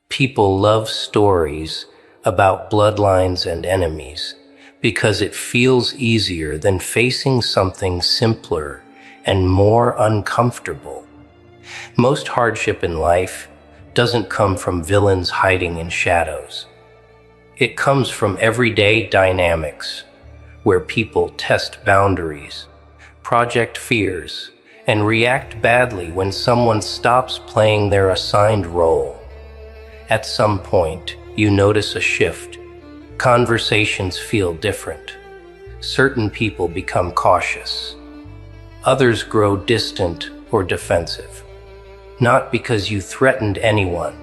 People love stories about bloodlines and enemies because it feels easier than facing something simpler and more uncomfortable. Most hardship in life doesn't come from villains hiding in shadows. It comes from everyday dynamics where people test boundaries, project fears, and react badly when someone stops playing their assigned role. At some point, you notice a shift. Conversations feel different. Certain people become cautious. Others grow distant or defensive. Not because you threatened anyone,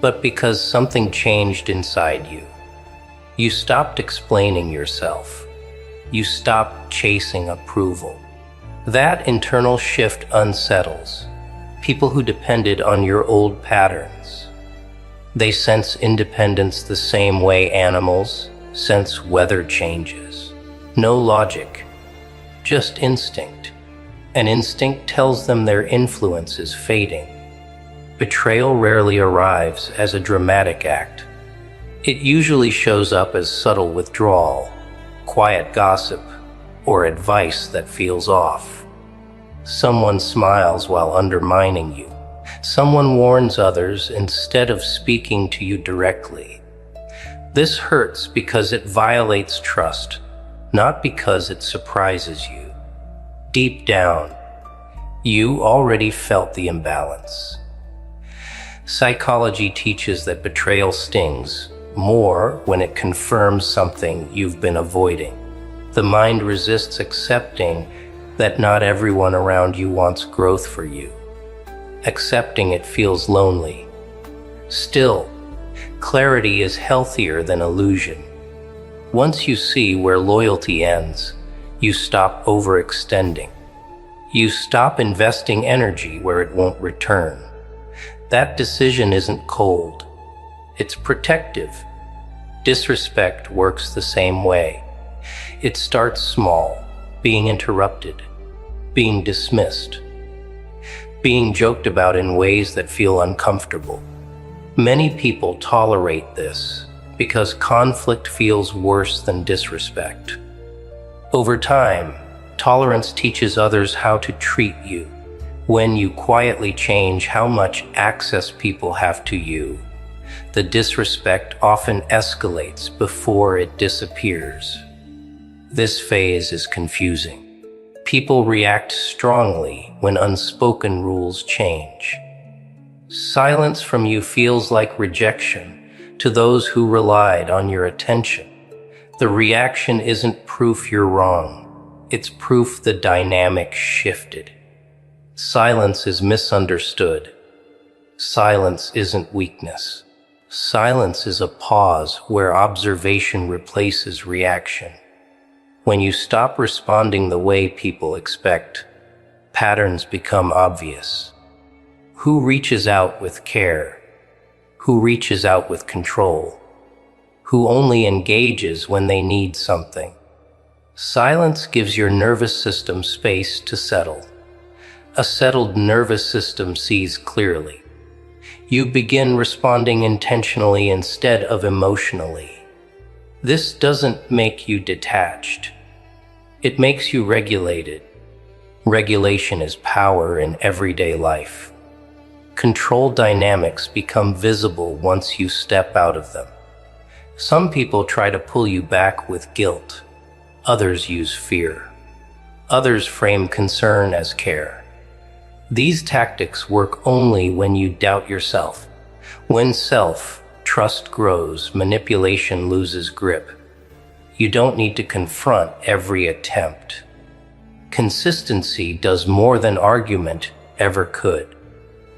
but because something changed inside you. You stopped explaining yourself. You stopped chasing approval. That internal shift unsettles people who depended on your old patterns. They sense independence the same way animals sense weather changes. No logic, just instinct. An instinct tells them their influence is fading. Betrayal rarely arrives as a dramatic act. It usually shows up as subtle withdrawal, quiet gossip, or advice that feels off. Someone smiles while undermining you. Someone warns others instead of speaking to you directly. This hurts because it violates trust, not because it surprises you. Deep down, you already felt the imbalance. Psychology teaches that betrayal stings more when it confirms something you've been avoiding. The mind resists accepting that not everyone around you wants growth for you. Accepting it feels lonely. Still, clarity is healthier than illusion. Once you see where loyalty ends, you stop overextending. You stop investing energy where it won't return. That decision isn't cold. It's protective. Disrespect works the same way. It starts small, being interrupted, being dismissed, being joked about in ways that feel uncomfortable. Many people tolerate this because conflict feels worse than disrespect. Over time, tolerance teaches others how to treat you. When you quietly change how much access people have to you, the disrespect often escalates before it disappears. This phase is confusing. People react strongly when unspoken rules change. Silence from you feels like rejection to those who relied on your attention. The reaction isn't proof you're wrong. It's proof the dynamic shifted. Silence is misunderstood. Silence isn't weakness. Silence is a pause where observation replaces reaction. When you stop responding the way people expect, patterns become obvious. Who reaches out with care? Who reaches out with control? Who only engages when they need something? Silence gives your nervous system space to settle. A settled nervous system sees clearly. You begin responding intentionally instead of emotionally. This doesn't make you detached. It makes you regulated. Regulation is power in everyday life. Control dynamics become visible once you step out of them. Some people try to pull you back with guilt. Others use fear. Others frame concern as care. These tactics work only when you doubt yourself. When self-trust grows, manipulation loses grip. You don't need to confront every attempt. Consistency does more than argument ever could.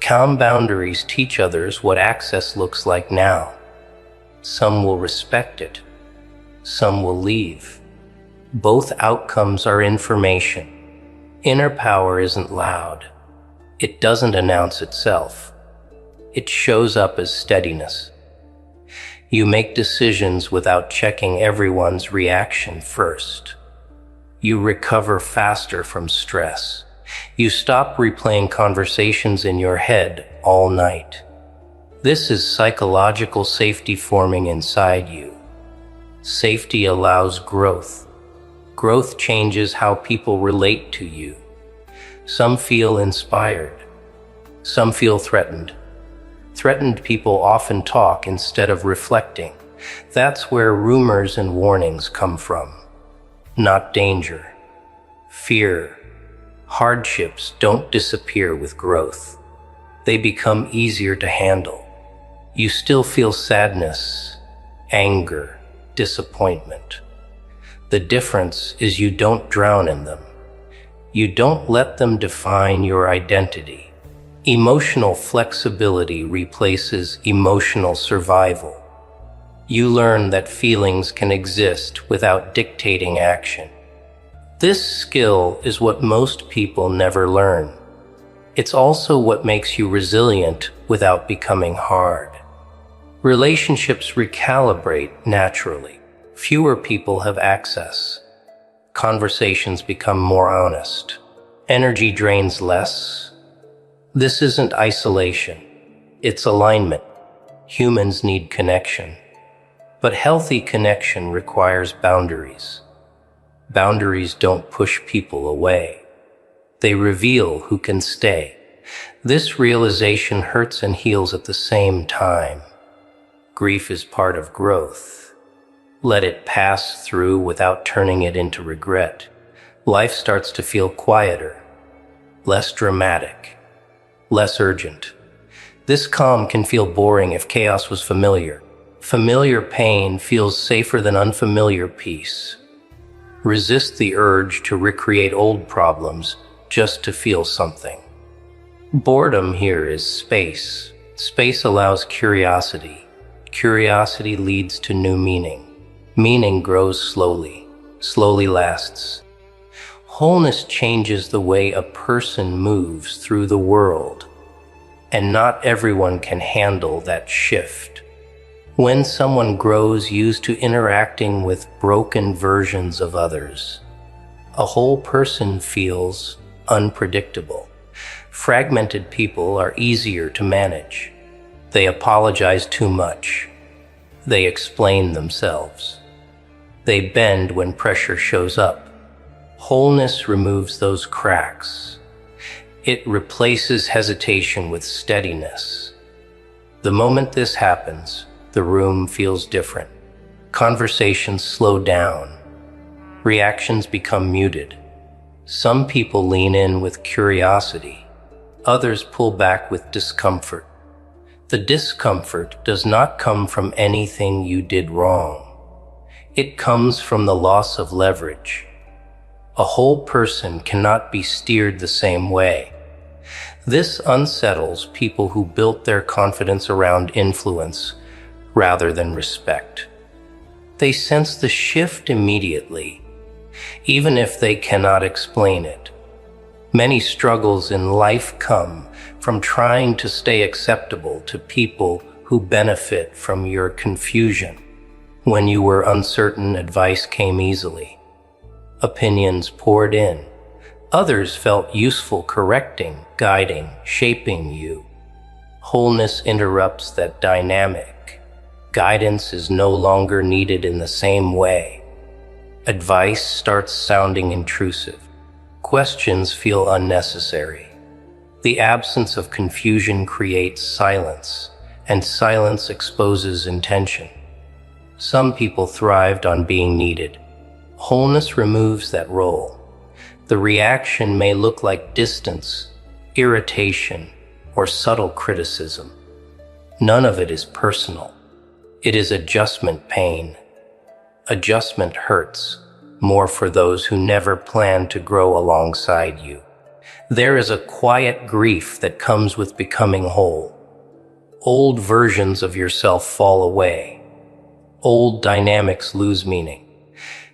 Calm boundaries teach others what access looks like now. Some will respect it. Some will leave. Both outcomes are information. Inner power isn't loud. It doesn't announce itself. It shows up as steadiness. You make decisions without checking everyone's reaction first. You recover faster from stress. You stop replaying conversations in your head all night. This is psychological safety forming inside you. Safety allows growth. Growth changes how people relate to you. Some feel inspired. Some feel threatened. Threatened people often talk instead of reflecting. That's where rumors and warnings come from. Not danger. Fear. Hardships don't disappear with growth. They become easier to handle. You still feel sadness, anger, disappointment. The difference is you don't drown in them. You don't let them define your identity. Emotional flexibility replaces emotional survival. You learn that feelings can exist without dictating action. This skill is what most people never learn. It's also what makes you resilient without becoming hard. Relationships recalibrate naturally. Fewer people have access. Conversations become more honest. Energy drains less. This isn't isolation. It's alignment. Humans need connection. But healthy connection requires boundaries. Boundaries don't push people away. They reveal who can stay. This realization hurts and heals at the same time. Grief is part of growth. Let it pass through without turning it into regret. Life starts to feel quieter, less dramatic, less urgent. This calm can feel boring if chaos was familiar. Familiar pain feels safer than unfamiliar peace. Resist the urge to recreate old problems just to feel something. Boredom here is space. Space allows curiosity. Curiosity leads to new meaning. Meaning grows slowly, slowly lasts. Wholeness changes the way a person moves through the world, and not everyone can handle that shift. When someone grows used to interacting with broken versions of others, a whole person feels unpredictable. Fragmented people are easier to manage. They apologize too much. They explain themselves. They bend when pressure shows up. Wholeness removes those cracks. It replaces hesitation with steadiness. The moment this happens, the room feels different. Conversations slow down. Reactions become muted. Some people lean in with curiosity. Others pull back with discomfort. The discomfort does not come from anything you did wrong. It comes from the loss of leverage. A whole person cannot be steered the same way. This unsettles people who built their confidence around influence rather than respect. They sense the shift immediately, even if they cannot explain it. Many struggles in life come from trying to stay acceptable to people who benefit from your confusion. When you were uncertain, advice came easily. Opinions poured in. Others felt useful correcting, guiding, shaping you. Wholeness interrupts that dynamic. Guidance is no longer needed in the same way. Advice starts sounding intrusive. Questions feel unnecessary. The absence of confusion creates silence, and silence exposes intention. Some people thrived on being needed. Wholeness removes that role. The reaction may look like distance, irritation, or subtle criticism. None of it is personal. It is adjustment pain. Adjustment hurts more for those who never planned to grow alongside you. There is a quiet grief that comes with becoming whole. Old versions of yourself fall away. Old dynamics lose meaning.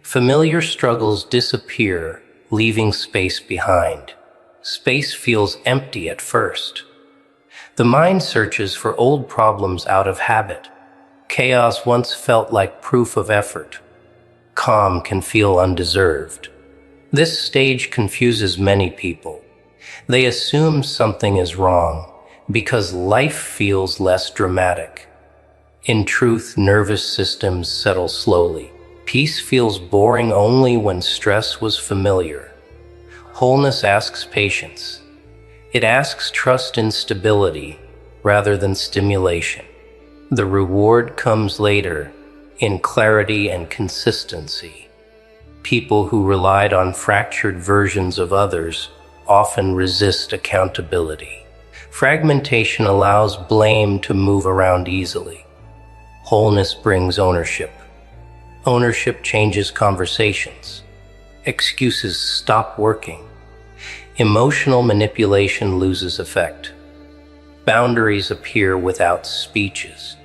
Familiar struggles disappear, leaving space behind. Space feels empty at first. The mind searches for old problems out of habit. Chaos once felt like proof of effort. Calm can feel undeserved. This stage confuses many people. They assume something is wrong. because life feels less dramatic. In truth, nervous systems settle slowly. Peace feels boring only when stress was familiar. Wholeness asks patience. It asks trust in stability rather than stimulation. The reward comes later, in clarity and consistency. People who relied on fractured versions of others often resist accountability. Fragmentation allows blame to move around easily. Wholeness brings ownership. Ownership changes conversations. Excuses stop working. Emotional manipulation loses effect. Boundaries appear without speeches.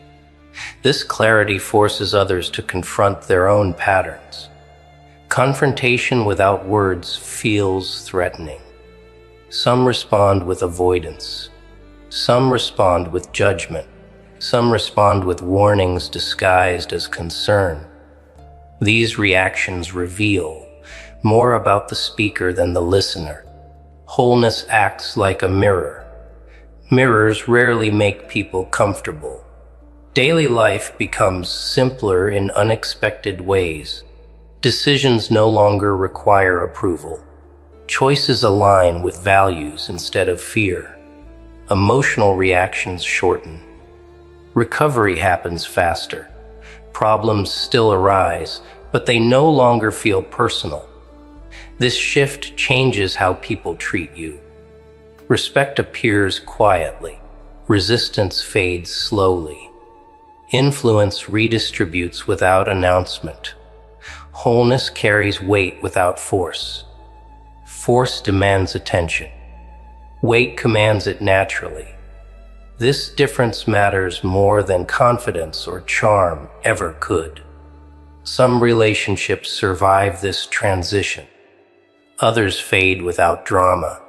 This clarity forces others to confront their own patterns. Confrontation without words feels threatening. Some respond with avoidance. Some respond with judgment. Some respond with warnings disguised as concern. These reactions reveal more about the speaker than the listener. Wholeness acts like a mirror. Mirrors rarely make people comfortable. Daily life becomes simpler in unexpected ways. Decisions no longer require approval. Choices align with values instead of fear. Emotional reactions shorten. Recovery happens faster. Problems still arise, but they no longer feel personal. This shift changes how people treat you. Respect appears quietly. Resistance fades slowly. Influence redistributes without announcement. Wholeness carries weight without force. Force demands attention. Weight commands it naturally. This difference matters more than confidence or charm ever could. Some relationships survive this transition. Others fade without drama.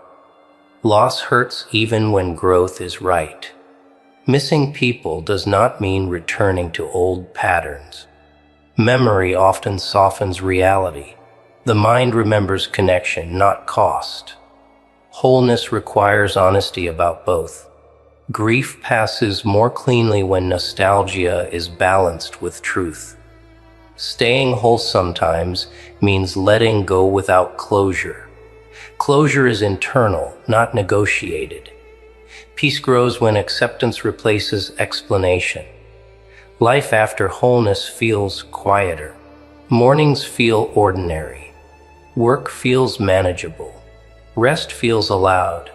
Loss hurts even when growth is right. Missing people does not mean returning to old patterns. Memory often softens reality. The mind remembers connection, not cost. Wholeness requires honesty about both. Grief passes more cleanly when nostalgia is balanced with truth. Staying whole sometimes means letting go without closure. Closure is internal, not negotiated. Peace grows when acceptance replaces explanation. Life after wholeness feels quieter. Mornings feel ordinary. Work feels manageable. Rest feels allowed.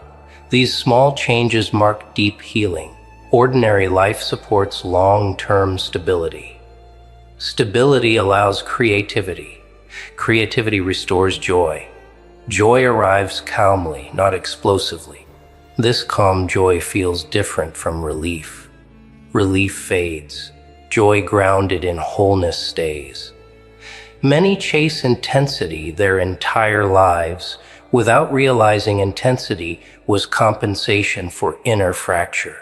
These small changes mark deep healing. Ordinary life supports long-term stability. Stability allows creativity. Creativity restores joy. Joy arrives calmly, not explosively. This calm joy feels different from relief. Relief fades. Joy grounded in wholeness stays. Many chase intensity their entire lives without realizing intensity was compensation for inner fracture.